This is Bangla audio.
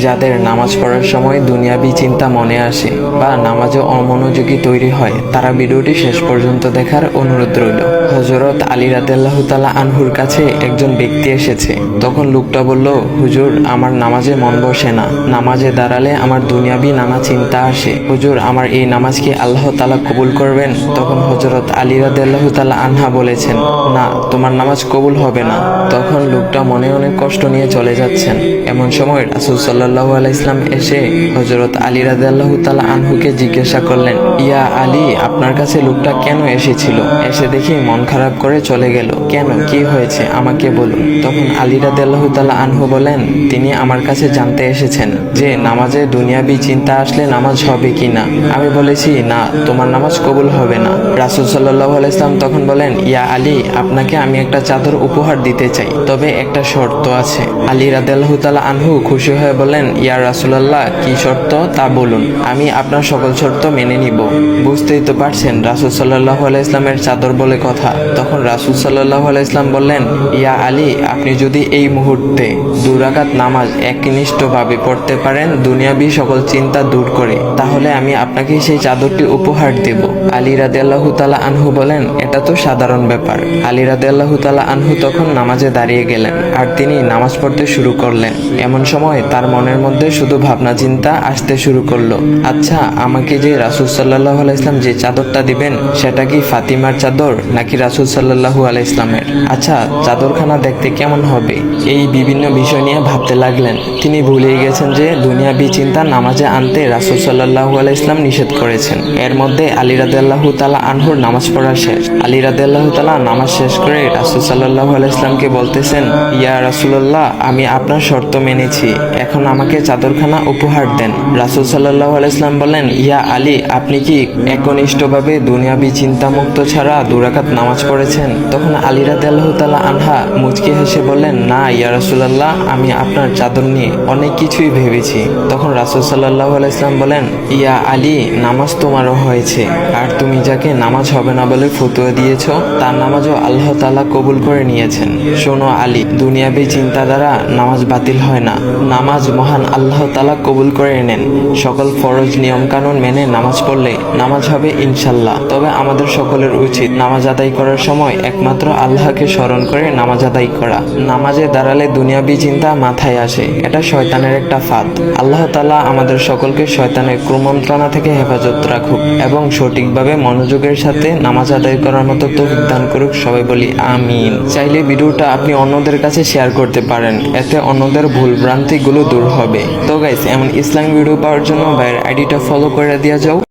যাদের নামাজ পড়ার সময় দুনিয়াবি চিন্তা মনে আসে বা নামাজে অমনোযোগী তৈরি হয়, তারা ভিডিওটি শেষ পর্যন্ত দেখার অনুরোধ রইল। হযরত আলী রাদিয়াল্লাহু তাআলা আনহুর কাছে একজন ব্যক্তি এসেছে। তখন লোকটা বলল, হুজুর, আমার নামাজে মন বসে না। নামাজে দাঁড়ালে আমার দুনিয়াবি নানা চিন্তা আসে। হুজুর, আমার এই নামাজ কি আল্লাহ তাআলা কবুল করবেন? তখন হযরত আলী রাদিয়াল্লাহু তাআলা আনহা বলেছেন, না, তোমার নামাজ কবুল হবে না। তখন লোকটা মনে অনেক কষ্ট নিয়ে চলে যাচ্ছেন। এমন সময় রাসূল সাল্লাল্লাহু আলাইহি ওয়াসাল্লাম এসে হযরত আলী রাদিয়াল্লাহু তাআলা আনহুকে জিজ্ঞাসা করলেন, ইয়া আলী, আপনার কাছে লোকটা কেন এসেছিল? এসে দেখি মন খারাপ করে চলে গেল। কেন, কি হয়েছে, আমাকে বলুন। তখন আলী রাদিয়াল্লাহু তাআলা আনহু বলেন, তিনি আমার কাছে জানতে এসেছেন যে নামাজে দুনিয়াবি চিন্তা আসলে নামাজ হবে কিনা। আমি বলেছি, না, তোমার নামাজ কবুল হবে না। রাসূল সাল্লাল্লাহু আলাইহি ওয়াসাল্লাম তখন বলেন, ইয়া আলী, আপনাকে আমি একটা চাদর উপহার দিতে চাই, তবে একটা শর্ত আছে। আলী রাদিয়াল্লাহু তাআলা আনহু খুশি হয়ে বলেন, ইয়া রাসূলুল্লাহ, কি শর্ত তা বলুন, আমি আপনার সকল শর্ত মেনে নিব। বুঝতেই তো পারছেন রাসূল সাল্লাল্লাহু আলাইহি ওয়াসাল্লামের চাদর বলে কথা। তখন রাসূল সাল্লাল্লাহু আলাইহি ওয়াসাল্লাম বললেন, ইয়া আলী, আপনি যদি এই মুহূর্তে 2 রাকাত নামাজ একনিষ্ঠভাবে পড়তে পারেন দুনিয়াবি সকল চিন্তা দূর করে, তাহলে আমি আপনাকে সেই চাদরটি উপহার দেব। আলী রাদিয়াল্লাহু তাআলা আনহু বলেন, এটা তো সাধারণ ব্যাপার। আলী রাদিয়াল্লাহু তাআলা আনহু তখন নামাজে দাঁড়িয়ে গেলেন আর তিনি নামাজ পড়তে শুরু করলেন। এমন সময় তার মনের মধ্যে শুধু ভাবনা চিন্তা আসতে শুরু করলো, আচ্ছা, আমাকে যে রাসূল সাল্লাল্লাহু আলাইহি ওয়াসাল্লাম যে চাদরটা দিবেন, সেটা কি ফাতিমার চাদর নাকি রাসূল সাল্লাল্লাহু আলাইহি ওয়াসাল্লামের? আচ্ছা, চাদরখানা দেখতে কেমন হবে? এই বিভিন্ন বিষয় নিয়ে ভাবতে লাগলেন। তিনি ভুলেই গেছেন যে দুনিয়াবি চিন্তা নামাজে আনতে রাসূল সাল্লাল্লাহু আলাইহি ওয়াসাল্লাম নিষেধ করেছেন। এর মধ্যে আলী রাদিয়াল্লাহু তাআলা আনহুর নামাজ পড়া শেষ। আলী রাদিয়াল্লাহু তাআলা নামাজ শেষ করে রাসূল সাল্লাল্লাহু আলাইহি ওয়াসাল্লামকে বলতেছেন, ইয়া রাসূলুল্লাহ, আমি আপনার শর্ত মেনেছি, এখন আমাকে চাদরখানা উপহার দেন। রাসূল সাল্লাল্লাহু আলাইহি ওয়াসাল্লাম বলেন, ইয়া আলী, আপনি কি একনিষ্ঠভাবে দুনিয়াবি চিন্তামুক্ত ছাড়া 2 রাকাত নামাজ পড়েছেন? তখন আলী রাদিয়াল্লাহু তাআলা আনহা মুচকি হেসে বললেন, না ইয়া রাসূলুল্লাহ, আমি আপনার চাদর নিয়ে অনেক কিছুই ভেবেছি। তখন রাসূল সাল্লাল্লাহু আলাইহি ওয়াসাল্লাম বলেন, ইয়া আলী, নামাজ তোমারও হয়েছে, আর তুমি যাকে নামাজ হবে না বলে ফতোয়া দিয়েছো, তার নামাজও আল্লাহ তাআলা কবুল করে নিয়েছেন। শোনো আলী, দুনিয়াবি চিন্তা দ্বারা নামাজ বাতিল হয় না, নামাজ মহান আল্লাহ তাআলা কবুল করে নেন। সকল ফরজ নিয়ম কানুন মেনে নামাজ পড়লে নামাজ হবে ইনশাল্লাহ। তবে আমাদের সকলের উচিত নামাজ আদায় করার সময় একমাত্র আল্লাহকে স্মরণ করে নামাজ আদায় করা। নামাজে দাঁড়ালে দুনিয়াবি চিন্তা মাথায় আসে, এটা শয়তানের একটা ফাঁদ। আল্লাহ তাআলা আমাদের সকলকে শয়তানের কুমন্ত্রণা থেকে হেফাজত রাখুক এবং সঠিকভাবে মনোযোগের সাথে নামাজ আদায় করার মতো তৌফিক দান করুক। সবাই বলি আমিন। চাইলে ভিডিওটা আপনি অন্যদের কাছে শেয়ার করতে পারেন, এতে অন্যদের ভুল ভ্রান্তিগুলো দূর হবে। তো গাইস, এমন ইসলামিক ভিডিও পাওয়ার জন্য ভাইয়ের আইডিটা ফলো করে দিয়ে যাও।